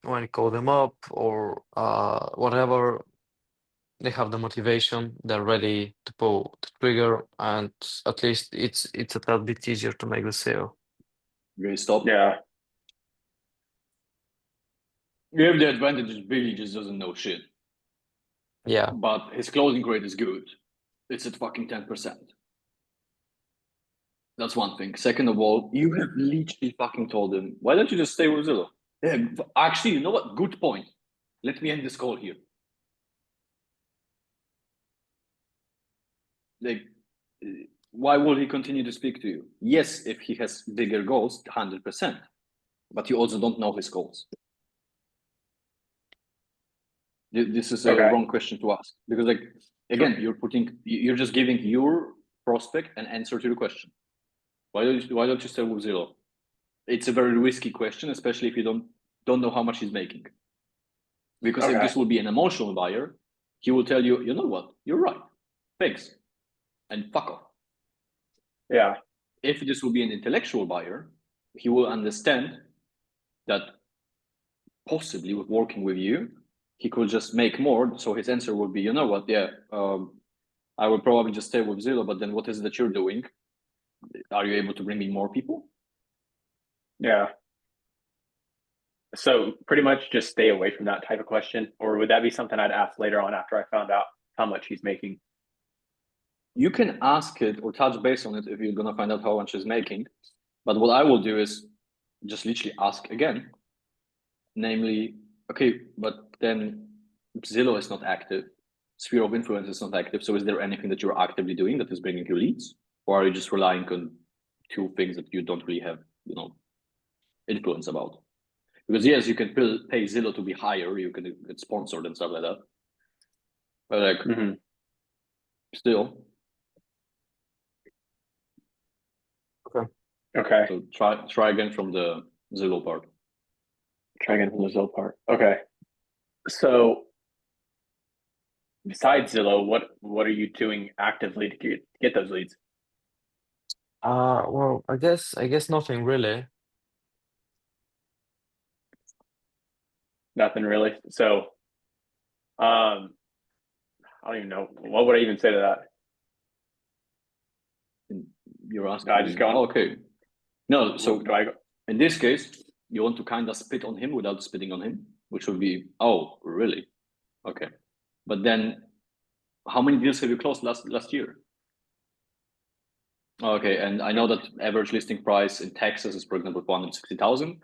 when you call them up or whatever, they have the motivation, they're ready to pull the trigger, and at least it's a tad bit easier to make the sale. Okay, stop. Yeah. You have the advantage is Billy just doesn't know shit. Yeah. But his closing rate is good. It's at fucking 10%. That's one thing. Second of all, you have literally fucking told him, why don't you just stay with Zillow? Yeah, actually, you know what? Good point. Let me end this call here. Like, why will he continue to speak to you? Yes, if he has bigger goals, 100%. But you also don't know his goals. This is a wrong question to ask. Because, like, again, you're just giving your prospect an answer to the question. Why don't you stay with Zillow? It's a very risky question, especially if you don't know how much he's making. Because if this will be an emotional buyer, he will tell you, you know what, you're right, thanks, and fuck off. Yeah. If this will be an intellectual buyer, he will understand that possibly with working with you, he could just make more. So his answer would be, you know what, yeah, I would probably just stay with Zillow. But then, what is it that you're doing? Are you able to bring in more people? Yeah. So pretty much just stay away from that type of question, or would that be something I'd ask later on after I found out how much he's making? You can ask it or touch base on it if you're gonna find out how much he's making. But what I will do is just literally ask again. Namely, okay, but then Zillow is not active. Sphere of influence is not active. So is there anything that you're actively doing that is bringing you leads? Or are you just relying on two things that you don't really have, influence about? Because yes, you can pay Zillow to be higher, you can get sponsored and stuff like that. But like still. Okay. So try again from the Zillow part. Try again from the Zillow part. Okay. So besides Zillow, what are you doing actively to get those leads? Well, I guess nothing really. Nothing really. So I don't even know. What would I even say to that? You're asking. I just go. Okay. No, so Do I go? in this case, you want to kind of spit on him without spitting on him, which would be, oh, really? Okay. But then, how many deals have you closed last year? Okay, and I know that average listing price in Texas is, for example, 160,000.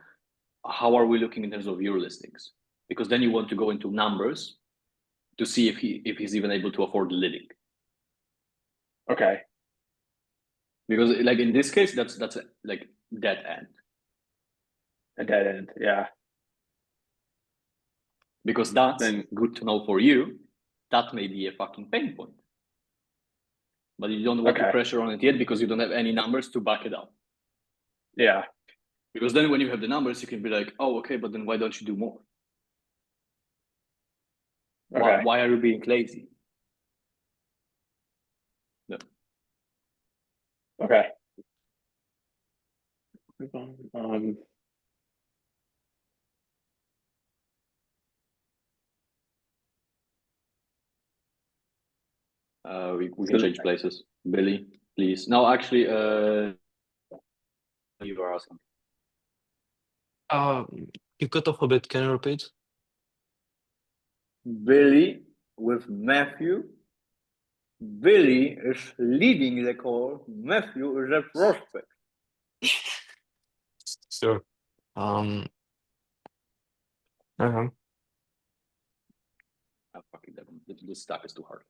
How are we looking in terms of your listings? Because then you want to go into numbers to see if he's even able to afford living. Okay. Because like in this case, that's like dead end. A dead end. Yeah. Because that's Then good to know for you. That may be a fucking pain point. But you don't want to pressure on it yet because you don't have any numbers to back it up. Yeah. Because then when you have the numbers, you can be like, oh, okay, but then why don't you do more? Okay. Why are you being lazy? No. Okay. We can change places. Billy, please. No, actually, you were asking. You cut off a bit. Can you repeat? Billy with Matthew. Billy is leading the call. Matthew is a prospect. Sure. Okay. Oh, fucking this stuff is too hard.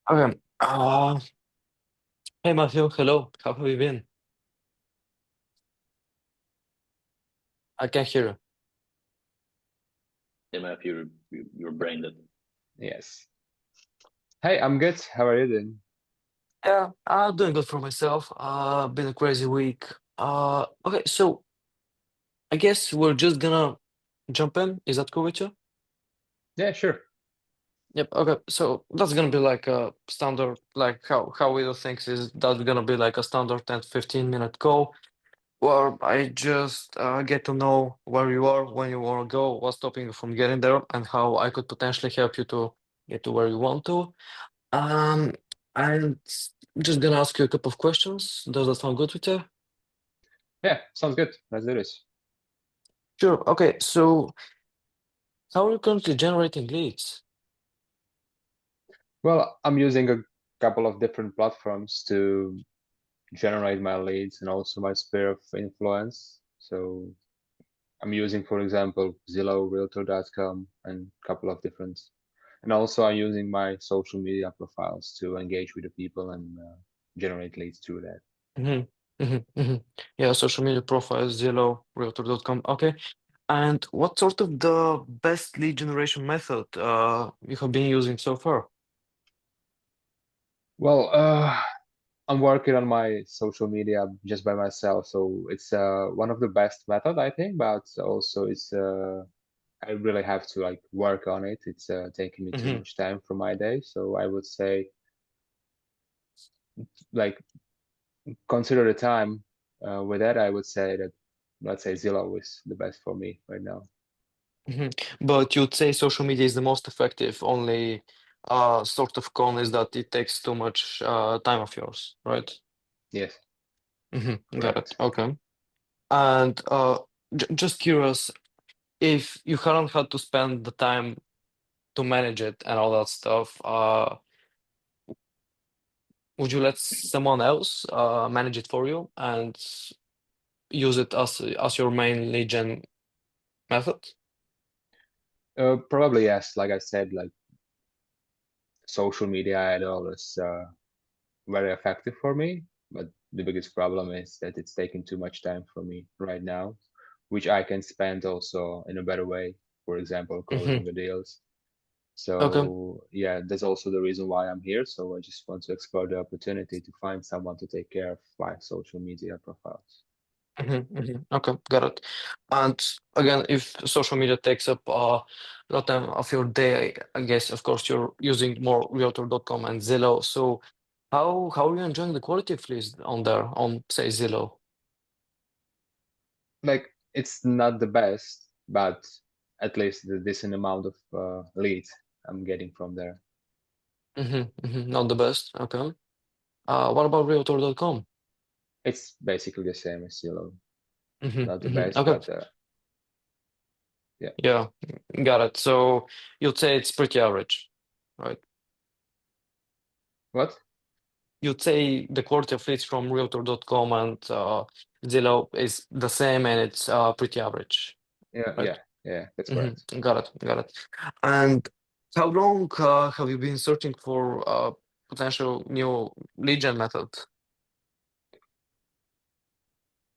Okay. Hey Matthew, hello. How have you been? I can't hear you. Yeah, Matthew, you're brain dead. Yes. Hey, I'm good. How are you doing? Yeah, I'm doing good for myself. Been a crazy week. Okay, so I guess we're just gonna jump in. Is that cool with you? Yeah, sure. Yep. Okay. So that's gonna be like a standard, like how we do things is that's gonna be like a standard 10-15 minute call where I just get to know where you are, when you want to go, what's stopping you from getting there, and how I could potentially help you to get to where you want to. Um, and just gonna ask you a couple of questions. Does that sound good with you? Yeah, sounds good. Let's do this. Sure. Okay. So how are you currently generating leads? Well, I'm using a couple of different platforms to generate my leads and also my sphere of influence. So I'm using, for example, Zillow, Realtor.com, and a couple of different. And also I'm using my social media profiles to engage with the people and generate leads through that. Yeah, social media profiles, Zillow, Realtor.com. Okay. And what sort of the best lead generation method you have been using so far? Well, I'm working on my social media just by myself, so it's one of the best method, I think, but also it's I really have to like work on it. It's taking me too much time from my day, so I would say like consider the time with that. I would say that let's say Zillow is the best for me right now. But you'd say social media is the most effective only sort of con is that it takes too much time of yours, right? Yes, Got it. correct. Okay. And just curious, if you hadn't had to spend the time to manage it and all that stuff, would you let someone else manage it for you and use it as your main lead gen method? Probably yes. Like I said, like social media ad all is very effective for me, but the biggest problem is that it's taking too much time for me right now, which I can spend also in a better way. For example, closing the deals. Okay. So yeah, that's also the reason why I'm here. So I just want to explore the opportunity to find someone to take care of my social media profiles. Okay, got it. And again, if social media takes up a lot of your day, I guess, of course, you're using more Realtor.com and Zillow. So how are you enjoying the quality of leads on there, on say Zillow? Like it's not the best, but at least the decent amount of leads I'm getting from there. Not the best. Okay. What about Realtor.com? It's basically the same as Zillow. Not the best, Okay. but yeah. Yeah, got it. So you'd say it's pretty average, right? What? You'd say the quality of leads from Realtor.com and Zillow is the same and it's pretty average, Yeah, right? yeah, that's correct. Got it. And how long have you been searching for potential new lead gen method?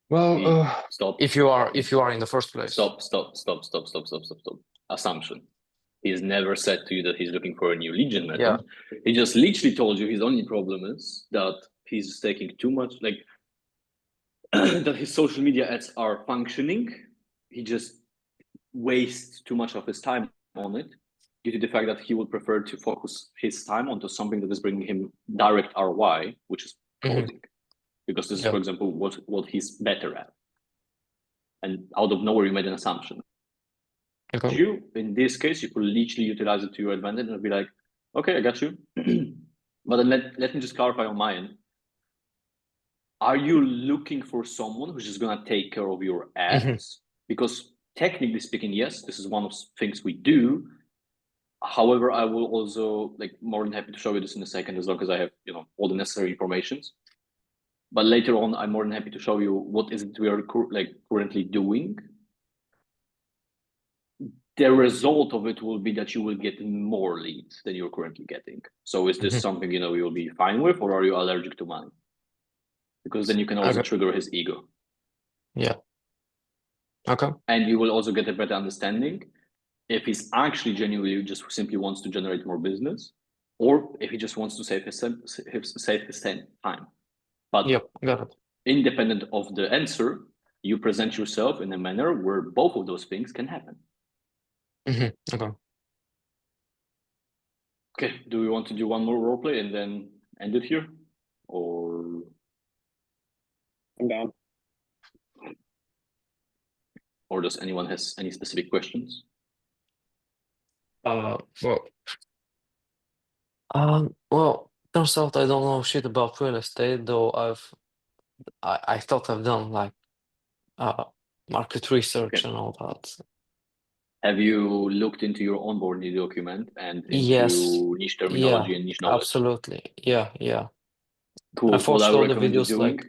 Well, Stop. If you are in the first place. Stop. Assumption. He's never said to you that he's looking for a new lead gen method. Yeah. He just literally told you his only problem is that he's taking too much, like that his social media ads are functioning. He just wastes too much of his time on it due to the fact that he would prefer to focus his time onto something that is bringing him direct ROI, which is coding. Because this is, for example, what he's better at. And out of nowhere, you made an assumption. Okay. You, in this case, you could literally utilize it to your advantage and be like, okay, I got you. But then let me just clarify on my end. Are you looking for someone who's just gonna take care of your ads? Because technically speaking, yes, this is one of the things we do. However, I will also more than happy to show you this in a second, as long as I have all the necessary informations. But later on, I'm more than happy to show you what is it we are currently doing. The result of it will be that you will get more leads than you're currently getting. So is this something you'll be fine with, or are you allergic to money? Because then you can also trigger his ego. Yeah. Okay. And you will also get a better understanding if he's actually genuinely just simply wants to generate more business, or if he just wants to save his time. But Yep, got it. independent of the answer, you present yourself in a manner where both of those things can happen. Okay. Okay, do we want to do one more role play and then end it here? Or I'm down. Or does anyone has any specific questions? Well, turns out I don't know shit about real estate, though I thought I've done market research and all that. Have you looked into your onboarding document and Yes. into niche terminology and niche knowledge? Absolutely. Yeah. Cool. I've What I watched all the recommend you videos, doing.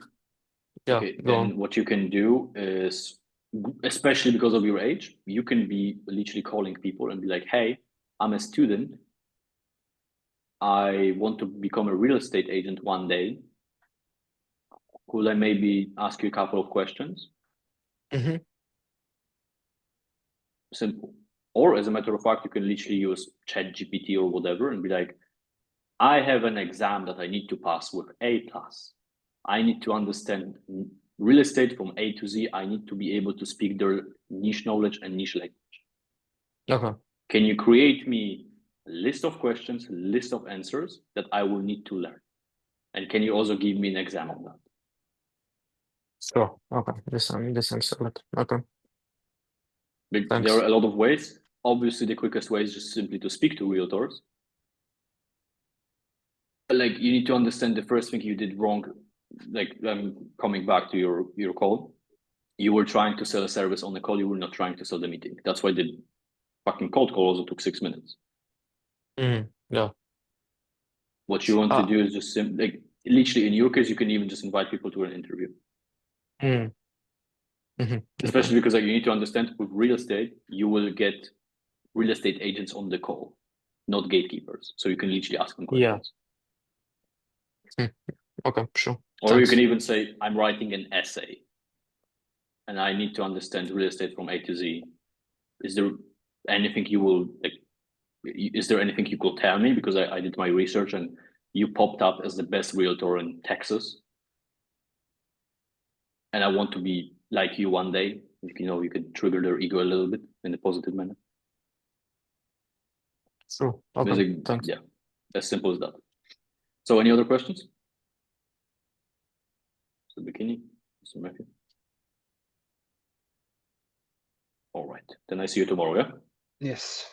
yeah, Okay, go on. then what you can do is, especially because of your age, you can be literally calling people and be like, hey, I'm a student. I want to become a real estate agent one day. Could I maybe ask you a couple of questions? Simple. Or as a matter of fact, you can literally use ChatGPT or whatever and be like, I have an exam that I need to pass with A+. I need to understand real estate from A to Z. I need to be able to speak their niche knowledge and niche language. Okay. Can you create me a list of questions, list of answers that I will need to learn? And can you also give me an exam on that? Sure. Okay. This sounds solid. Okay. Thanks. There are a lot of ways. Obviously, the quickest way is just simply to speak to realtors. like you need to understand the first thing you did wrong. Like coming back to your call, you were trying to sell a service on the call. You were not trying to sell the meeting. That's why the fucking cold call also took 6 minutes. Yeah. What you want to do is just like literally in your case, you can even just invite people to an interview. Especially because like you need to understand with real estate, you will get real estate agents on the call, not gatekeepers. So you can literally ask them questions. Okay, sure. Or Thanks. you can even say, I'm writing an essay and I need to understand real estate from A to Z. Is there anything you will like? Is there anything you could tell me? Because I did my research and you popped up as the best realtor in Texas. And I want to be like you one day. You can trigger their ego a little bit in a positive manner. Sure. Okay, thanks. Yeah, as simple as that. So any other questions? Mr. Bikini, Mr. Matthew? All right, then I see you tomorrow, yeah? Yes.